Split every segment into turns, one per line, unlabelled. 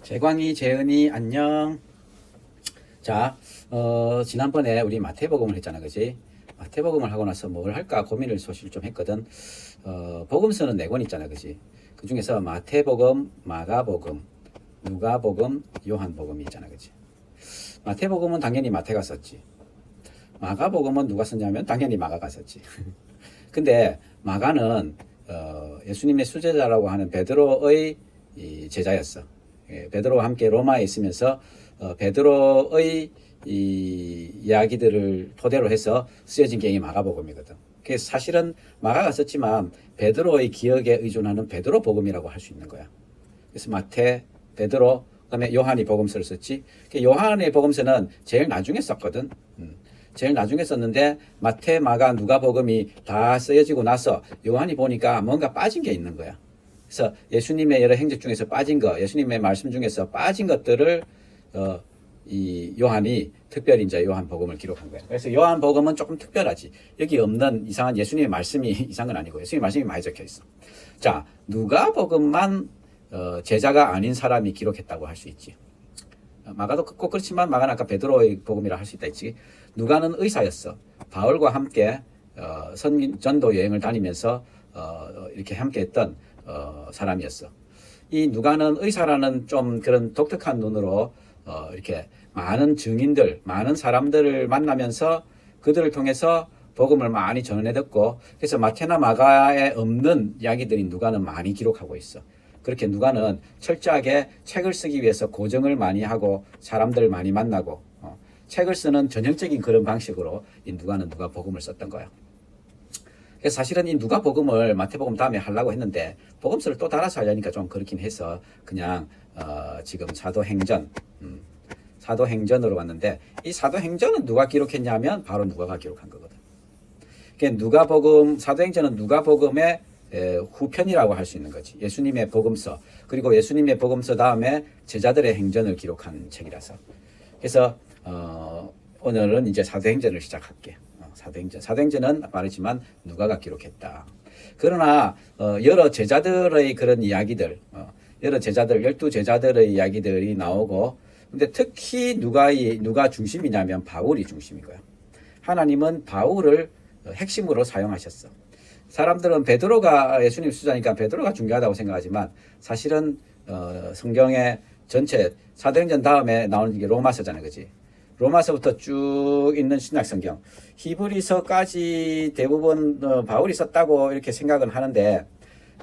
재광이, 재은이, 안녕. 자, 지난번에 우리 마태복음을 했잖아, 그지? 마태복음을 하고 나서 뭘 할까 고민을 사실 좀 했거든. 복음서는 4권 있잖아, 그지? 그 중에서 마태복음, 마가복음, 누가복음, 요한복음이 있잖아, 그지? 마태복음은 당연히 마태가 썼지. 마가복음은 누가 썼냐면 당연히 마가가 썼지. 근데 마가는 예수님의 수제자라고 하는 베드로의 제자였어. 베드로와 함께 로마에 있으면서 베드로의 이야기들을 토대로 해서 쓰여진 게 이 마가복음이거든. 그래서 사실은 마가가 썼지만 베드로의 기억에 의존하는 베드로 복음이라고 할 수 있는 거야. 그래서 마태, 베드로, 그다음에 요한이 복음서를 썼지. 요한의 복음서는 제일 나중에 썼거든. 제일 나중에 썼는데 마태, 마가, 누가복음이 다 쓰여지고 나서 요한이 보니까 뭔가 빠진 게 있는 거야. 그래서 예수님의 여러 행적 중에서 빠진 거, 예수님의 말씀 중에서 빠진 것들을 이 요한이 특별히 이제 요한복음을 기록한 거야. 그래서 요한복음은 조금 특별하지. 여기 없는 이상한 예수님의 말씀이 이상한 건 아니고 예수님의 말씀이 많이 적혀 있어. 자, 누가복음만 제자가 아닌 사람이 기록했다고 할 수 있지. 마가도 꼭 그렇지만 마가는 아까 베드로의 복음이라 할 수 있다 했지. 누가는 의사였어. 바울과 함께 전도 여행을 다니면서 이렇게 함께 했던 사람이었어. 이 누가는 의사라는 좀 그런 독특한 눈으로 이렇게 많은 증인들, 많은 사람들을 만나면서 그들을 통해서 복음을 많이 전해 듣고, 그래서 마태나 마가에 없는 이야기들이 누가는 많이 기록하고 있어. 그렇게 누가는 철저하게 책을 쓰기 위해서 고정을 많이 하고 사람들을 많이 만나고 책을 쓰는 전형적인 그런 방식으로 이 누가는 누가복음을 썼던 거야. 그래서 사실은 이 누가복음을 마태복음 다음에 하려고 했는데 복음서를 또 달아서 하려니까 좀 그렇긴 해서 그냥 지금 사도행전으로 왔는데, 이 사도행전은 누가 기록했냐면 바로 누가가 기록한 거거든. 그러니까 누가복음, 사도행전은 누가복음의 후편이라고 할 수 있는 거지. 예수님의 복음서, 그리고 예수님의 복음서 다음에 제자들의 행전을 기록한 책이라서. 그래서 오늘은 이제 사도행전을 시작할게. 사도행전은 말했지만 누가가 기록했다. 그러나 여러 제자들의 그런 이야기들, 여러 제자들, 12제자들의 이야기들이 나오고, 근데 특히 누가 중심이냐면 바울이 중심인 거야. 하나님은 바울을 핵심으로 사용하셨어. 사람들은 베드로가 예수님 수자니까 베드로가 중요하다고 생각하지만 사실은 성경의 전체 사도행전 다음에 나오는 게 로마서잖아요, 그렇지? 로마서부터 쭉 있는 신약 성경, 히브리서까지 대부분 바울이 썼다고 이렇게 생각은 하는데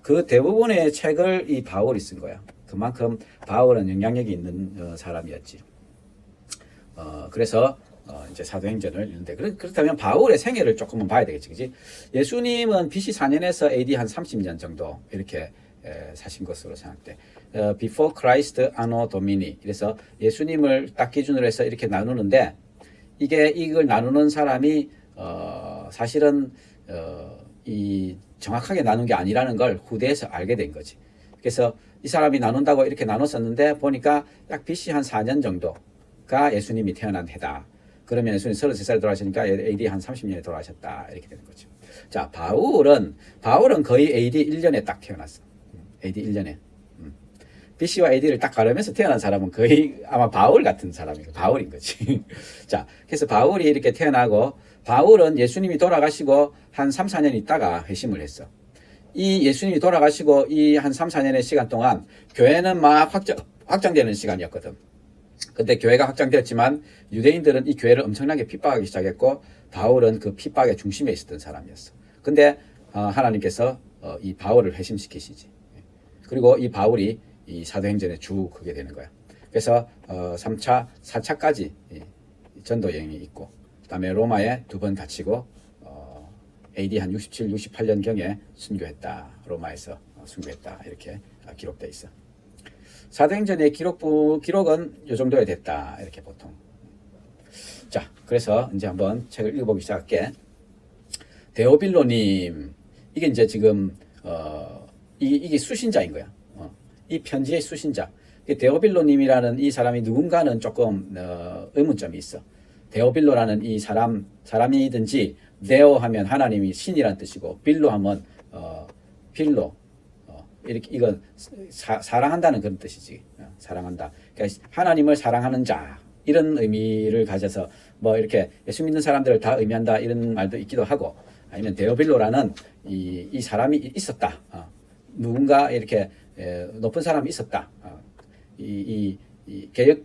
그 대부분의 책을 이 바울이 쓴 거야. 그만큼 바울은 영향력이 있는 사람이었지. 그래서 이제 사도행전을 읽는데, 그렇다면 바울의 생애를 조금은 봐야 되겠지, 그지? 예수님은 BC 4년에서 AD 한 30년 정도 이렇게 사신 것으로 생각돼. Before Christ Anno Domini. 그래서 예수님을 딱 기준으로 해서 이렇게 나누는데, 이걸 나누는 사람이 사실은 이 정확하게 나눈 게 아니라는 걸 후대에서 알게 된 거지. 그래서 이 사람이 나눈다고 이렇게 나눴었는데 보니까 약 BC 한 4년 정도가 예수님이 태어난 해다. 그러면 예수님 33살에 돌아가시니까 AD 한 30년에 돌아가셨다. 이렇게 되는 거죠. 자, 바울은 거의 AD 1년에 딱 태어났어. AD 1년에. BC와 AD를 딱 가르면서 태어난 사람은 거의 아마 바울 같은 사람이고 바울인 거지. 자, 그래서 바울이 이렇게 태어나고, 바울은 예수님이 돌아가시고 한 3, 4년 있다가 회심을 했어. 이 예수님이 돌아가시고 이 한 3, 4년의 시간 동안 교회는 막 확장되는 시간이었거든. 근데 교회가 확장되었지만 유대인들은 이 교회를 엄청나게 핍박하기 시작했고, 바울은 그 핍박의 중심에 있었던 사람이었어. 근데 하나님께서 이 바울을 회심시키시지. 그리고 이 바울이 이 사도행전의 주 그게 되는 거야. 그래서 3차, 4차까지 전도 여행이 있고, 그다음에 로마에 2번 갇히고 AD 한 67, 68년경에 순교했다. 로마에서 순교했다. 이렇게 기록되어 있어. 사도행전의 기록은 이 정도에 됐다. 이렇게 보통. 자, 그래서 이제 한번 책을 읽어보기 시작할게. 데오빌로님, 이게 이제 지금 이게 수신자인 거야. 이 편지의 수신자. 데오빌로님이라는 이 사람이 누군가는 조금 의문점이 있어. 데오빌로라는 이 사람이든지, 데오 하면 하나님이 신이란 뜻이고, 빌로 하면 빌로, 이렇게 이건 사랑한다는 그런 뜻이지. 사랑한다. 그러니까 하나님을 사랑하는 자 이런 의미를 가져서 뭐 이렇게 예수 믿는 사람들을 다 의미한다 이런 말도 있기도 하고 아니면 데오빌로라는 이 사람이 있었다. 누군가 이렇게 높은 사람이 있었다. 이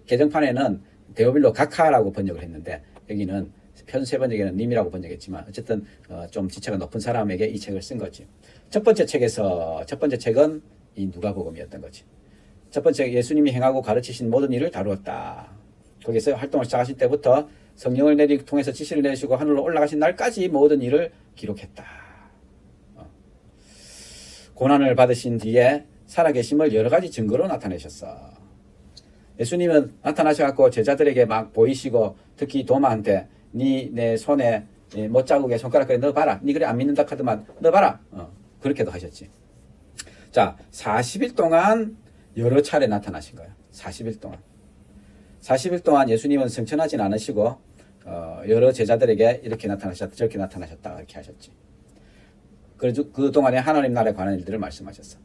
개정판에는 데오빌로 각하라고 번역을 했는데 여기는 편세 번역에는 님이라고 번역했지만 어쨌든 좀 지체가 높은 사람에게 이 책을 쓴 거지. 첫 번째 책은 이 누가복음이었던 거지. 첫 번째 예수님이 행하고 가르치신 모든 일을 다루었다. 거기서 활동을 시작하실 때부터 성령을 통해서 지시를 내리시고 하늘로 올라가신 날까지 모든 일을 기록했다. 고난을 받으신 뒤에 살아계심을 여러 가지 증거로 나타내셨어. 예수님은 나타나셔갖고 제자들에게 막 보이시고 특히 도마한테 내 손에 못자국에 손가락에 넣어봐라. 니 그래 안 믿는다 카드만 넣어봐라. 그렇게도 하셨지. 자, 40일 동안 여러 차례 나타나신 거예요. 40일 동안. 40일 동안 예수님은 성천하진 않으시고 여러 제자들에게 이렇게 나타나셨다 저렇게 나타나셨다 이렇게 하셨지. 그래서 그동안에 하나님 나라에 관한 일들을 말씀하셨어.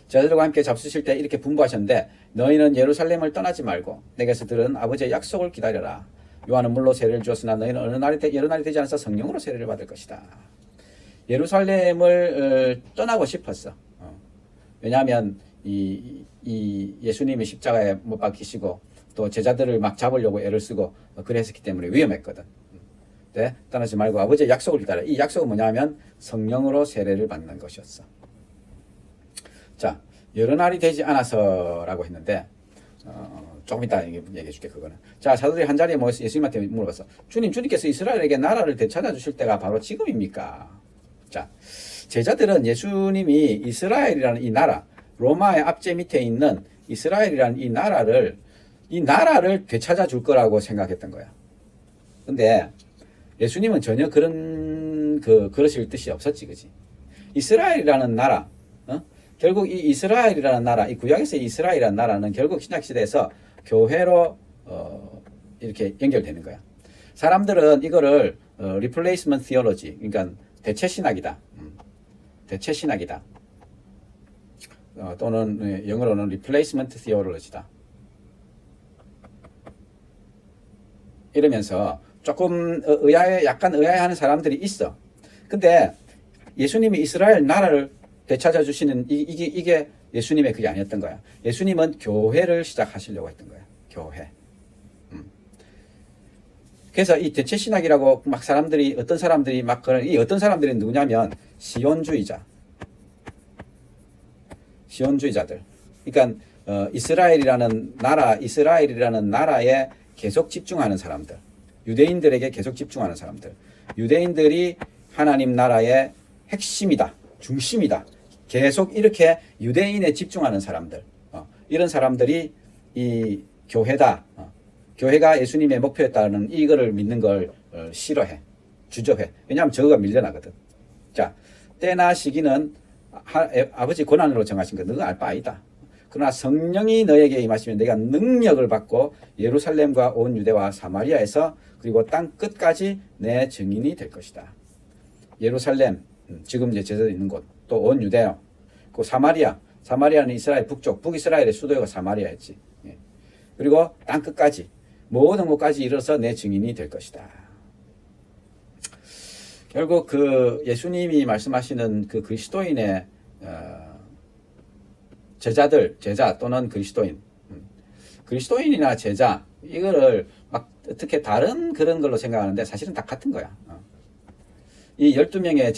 제자들과 함께 잡수실 때 이렇게 분부하셨는데 너희는 예루살렘을 떠나지 말고 내게서 들은 아버지의 약속을 기다려라. 요한은 물로 세례를 주었으나 너희는 여러 날이 되지 않아서 성령으로 세례를 받을 것이다. 예루살렘을 떠나고 싶었어. 왜냐하면 이 예수님이 십자가에 못 박히시고 또 제자들을 막 잡으려고 애를 쓰고 그랬었기 때문에 위험했거든. 네? 떠나지 말고 아버지의 약속을 기다려. 이 약속은 뭐냐면 성령으로 세례를 받는 것이었어. 자, 여러 날이 되지 않아서라고 했는데 조금 이따 얘기해 줄게 그거는. 자, 사도들이 한 자리에 모여서 예수님한테 물어봤어. 주님께서 이스라엘에게 나라를 되찾아 주실 때가 바로 지금입니까? 자, 제자들은 예수님이 이스라엘이라는 이 나라, 로마의 압제 밑에 있는 이스라엘이라는 이 나라를 되찾아 줄 거라고 생각했던 거야. 근데 예수님은 전혀 그러실 뜻이 없었지, 그지? 이스라엘이라는 나라, 결국 이 이스라엘이라는 나라, 이 구약에서의 이스라엘이라는 나라는 결국 신약시대에서 교회로 이렇게 연결되는 거야. 사람들은 이거를 replacement theology, 그러니까 대체신학이다. 대체신학이다. 또는 영어로는 replacement theology다. 이러면서 조금 약간 의아해하는 사람들이 있어. 근데 예수님이 이스라엘 나라를 되찾아 주시는 이게 예수님의 그게 아니었던 거야. 예수님은 교회를 시작하시려고 했던 거야. 교회. 그래서 이 대체 신학이라고 막 어떤 사람들이 막 그런 이 어떤 사람들이 누구냐면 시온주의자들. 그러니까 이스라엘이라는 나라에 계속 집중하는 사람들. 유대인들에게 계속 집중하는 사람들. 유대인들이 하나님 나라의 핵심이다. 중심이다. 계속 이렇게 유대인에 집중하는 사람들. 이런 사람들이 이 교회다. 교회가 예수님의 목표였다는 이거를 믿는 걸 싫어해. 주저해. 왜냐하면 저거가 밀려나거든. 자, 때나 시기는 아버지 권한으로 정하신 거 너가 알 바 아니다. 그러나 성령이 너에게 임하시면 내가 능력을 받고 예루살렘과 온 유대와 사마리아에서 그리고 땅 끝까지 내 증인이 될 것이다. 예루살렘, 지금 이제 제자들 있는 곳, 또 온 유대요. 그 사마리아는 이스라엘 북쪽, 북이스라엘의 수도가 사마리아였지. 예. 그리고 땅 끝까지, 모든 곳까지 이르러서 내 증인이 될 것이다. 결국 그 예수님이 말씀하시는 그 그리스도인의 제자 또는 그리스도인이나 제자 이거를 막 어떻게 다른 그런 걸로 생각하는데 사실은 다 같은 거야. 이 12명의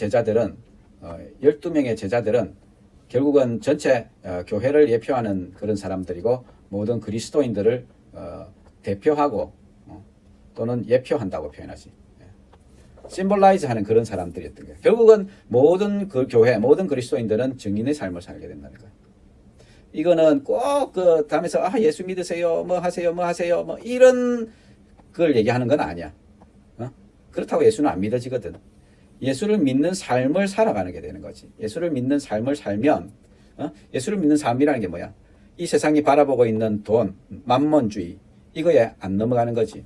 제자들은 결국은 전체 교회를 예표하는 그런 사람들이고 모든 그리스도인들을 대표하고 또는 예표한다고 표현하지. 심볼라이즈 하는 그런 사람들이었던 거예요. 결국은 모든 그 교회, 모든 그리스도인들은 증인의 삶을 살게 된다는 거예요. 이거는 꼭 다음에서 예수 믿으세요, 뭐 하세요, 뭐 이런 걸 얘기하는 건 아니야. 그렇다고 예수는 안 믿어지거든. 예수를 믿는 삶을 살아가는 게 되는 거지. 예수를 믿는 삶을 살면, 예수를 믿는 삶이라는 게 뭐야? 이 세상이 바라보고 있는 돈, 만몬주의, 이거에 안 넘어가는 거지.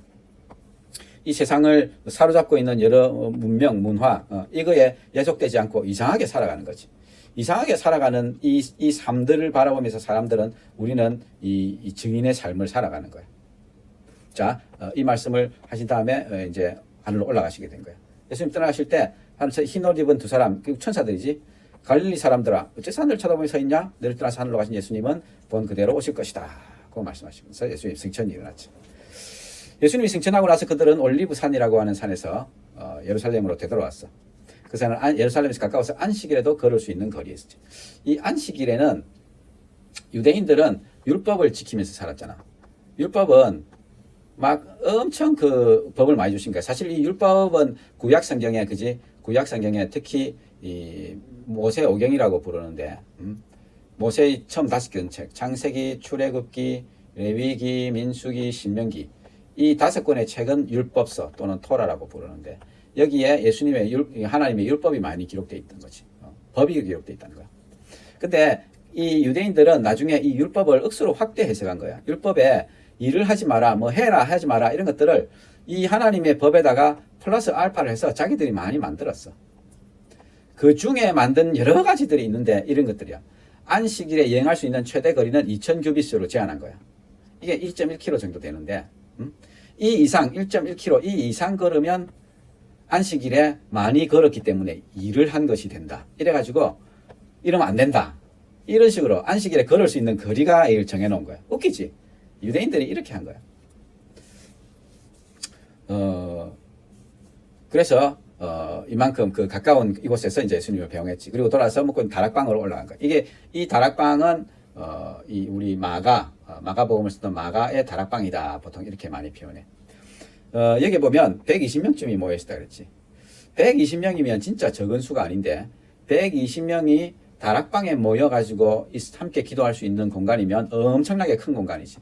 이 세상을 사로잡고 있는 여러 문명, 문화, 이거에 예속되지 않고 이상하게 살아가는 거지. 이상하게 살아가는 이 삶들을 바라보면서 사람들은 우리는 이 증인의 삶을 살아가는 거예요. 자, 이 말씀을 하신 다음에 이제 하늘로 올라가시게 된 거예요. 예수님 떠나가실 때 흰 옷 입은 두 사람, 천사들이지. 갈릴리 사람들아, 어째 산을 쳐다보며 서 있냐? 너를 떠나서 하늘로 가신 예수님은 본 그대로 오실 것이다. 그 말씀하시면서 예수님 승천이 일어났죠. 예수님이 승천하고 나서 그들은 올리브산이라고 하는 산에서 예루살렘으로 되돌아왔어. 그 산은 예루살렘에서 가까워서 안식일에도 걸을 수 있는 거리에 있었지. 이 안식일에는 유대인들은 율법을 지키면서 살았잖아. 율법은 막 엄청 그 법을 많이 주신 거야. 사실 이 율법은 구약 성경에, 그지? 구약 성경에 특히 이 모세오경이라고 부르는데, 모세의 처음 5권 책, 창세기, 출애굽기, 레위기, 민수기, 신명기, 이 5권의 책은 율법서 또는 토라라고 부르는데, 여기에 하나님의 율법이 많이 기록되어 있던 거지. 법이 기록되어 있다는 거야. 근데 이 유대인들은 나중에 이 율법을 억수로 확대 해석한 거야. 율법에 일을 하지 마라, 뭐 해라, 하지 마라, 이런 것들을 이 하나님의 법에다가 플러스 알파를 해서 자기들이 많이 만들었어. 그 중에 만든 여러 가지들이 있는데 이런 것들이야. 안식일에 여행할 수 있는 최대 거리는 2000규비스로 제한한 거야. 이게 1.1km 정도 되는데, 이 이상 1.1km 이 이상 걸으면 안식일에 많이 걸었기 때문에 일을 한 것이 된다. 이래가지고 이러면 안 된다. 이런 식으로 안식일에 걸을 수 있는 거리가 정해놓은 거야. 웃기지? 유대인들이 이렇게 한 거야. 그래서 이만큼 그 가까운 이곳에서 이제 예수님을 배웅했지. 그리고 돌아서 먹고 다락방으로 올라간 거야. 이 다락방은 이 우리 마가복음을 쓰던 마가의 다락방이다. 보통 이렇게 많이 표현해. 여기 보면 120명쯤이 모여있다 그랬지. 120명이면 진짜 적은 수가 아닌데 120명이 다락방에 모여가지고 함께 기도할 수 있는 공간이면 엄청나게 큰 공간이지.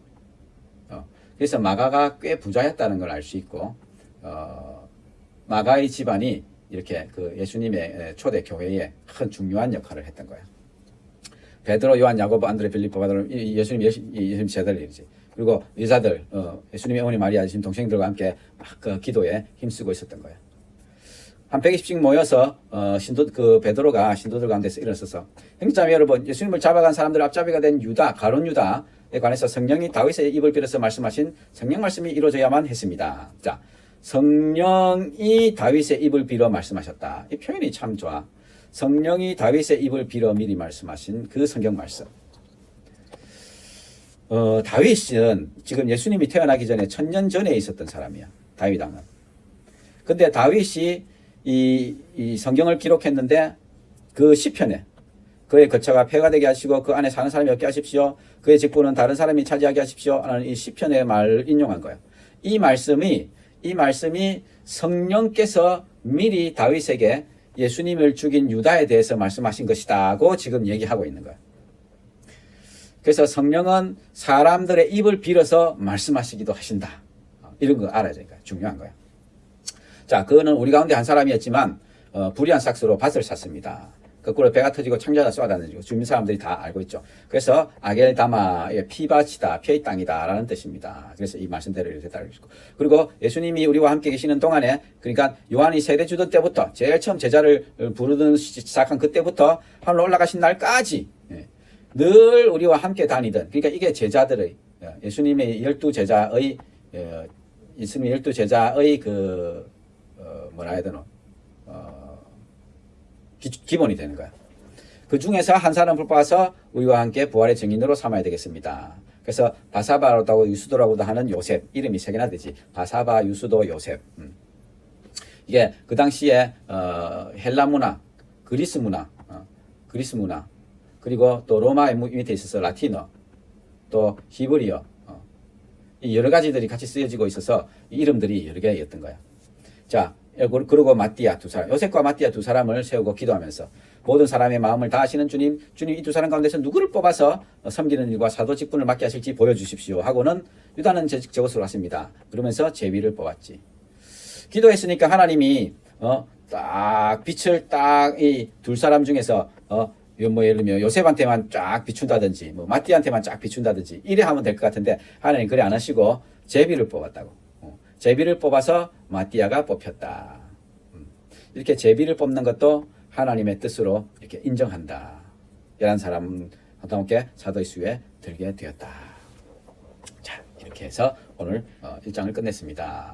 그래서 마가가 꽤 부자였다는 걸 알 수 있고, 마가의 집안이 이렇게 그 예수님의 초대 교회에 큰 중요한 역할을 했던 거야. 베드로, 요한, 야고보, 안드레, 빌립보, 바로 예수님 제자들이지. 그리고 여자들, 예수님의 어머니 마리아, 예수님 동생들과 함께 막 그 기도에 힘쓰고 있었던 거야. 한 120씩 모여서 베드로가 신도들 가운데서 일어서서, 형제자매 여러분, 예수님을 잡아간 사람들 앞잡이가 된 유다, 가룟 유다에 관해서 성령이 다윗의 입을 빌어서 말씀하신 성령 말씀이 이루어져야만 했습니다. 자, 성령이 다윗의 입을 빌어 말씀하셨다. 이 표현이 참 좋아. 성령이 다윗의 입을 빌어 미리 말씀하신 그 성경 말씀. 다윗은 지금 예수님이 태어나기 전에 1000년 전에 있었던 사람이야. 다윗 왕은. 근데 다윗이 이 성경을 기록했는데 그 시편에 그의 거처가 폐가 되게 하시고 그 안에 사는 사람이 없게 하십시오. 그의 직분은 다른 사람이 차지하게 하십시오. 하는 이 시편의 말을 인용한 거예요. 이 말씀이 성령께서 미리 다윗에게 예수님을 죽인 유다에 대해서 말씀하신 것이다고 지금 얘기하고 있는 거예요. 그래서 성령은 사람들의 입을 빌어서 말씀하시기도 하신다. 이런 거 알아야 되니까 중요한 거예요. 자, 그거는 우리 가운데 한 사람이었지만 불의한 삭스로 밭을 샀습니다. 거꾸로 배가 터지고 창자가 쏟아내지고 주민 사람들이 다 알고 있죠. 그래서 아겔다마의 피밭이다, 피의 땅이다 라는 뜻입니다. 그래서 이 말씀대로 이렇게 따르시고, 그리고 예수님이 우리와 함께 계시는 동안에, 그러니까 요한이 세례 주던 때부터 제일 처음 제자를 부르던 시작한 그때부터 하늘로 올라가신 날까지 늘 우리와 함께 다니던, 그러니까 이게 제자들의 예수님의 12제자의 예수님의 12제자의 그 뭐라 해야 되노? 기본이 되는 거야. 그 중에서 한 사람을 뽑아서 우리와 함께 부활의 증인으로 삼아야 되겠습니다. 그래서 바사바라고 유수도라고도 하는 요셉, 이름이 3개나 되지. 바사바, 유수도, 요셉. 이게 그 당시에 헬라 문화, 그리스 문화, 그리고 또 로마의 밑에 있어서 라틴어, 또 히브리어, 이 여러 가지들이 같이 쓰여지고 있어서 이 이름들이 여러 개였던 거야. 자, 그리고 마띠아 2사람, 요셉과 마띠아 2사람을 세우고 기도하면서 모든 사람의 마음을 다 아시는 주님 이 2사람 가운데서 누구를 뽑아서 섬기는 일과 사도 직분을 맡게 하실지 보여주십시오 하고는 유다는 저것으로 왔습니다. 그러면서 제비를 뽑았지. 기도했으니까 하나님이 딱 빛을 딱 이 2사람 중에서 뭐 예를 들면 요셉한테만 쫙 비춘다든지 뭐 마띠아한테만 쫙 비춘다든지 이래 하면 될 것 같은데 하나님 그래 안 하시고 제비를 뽑았다고. 제비를 뽑아서 마띠아가 뽑혔다. 이렇게 제비를 뽑는 것도 하나님의 뜻으로 이렇게 인정한다. 사람과 함께 사도의 수에 들게 되었다. 자, 이렇게 해서 오늘 1장을 끝냈습니다.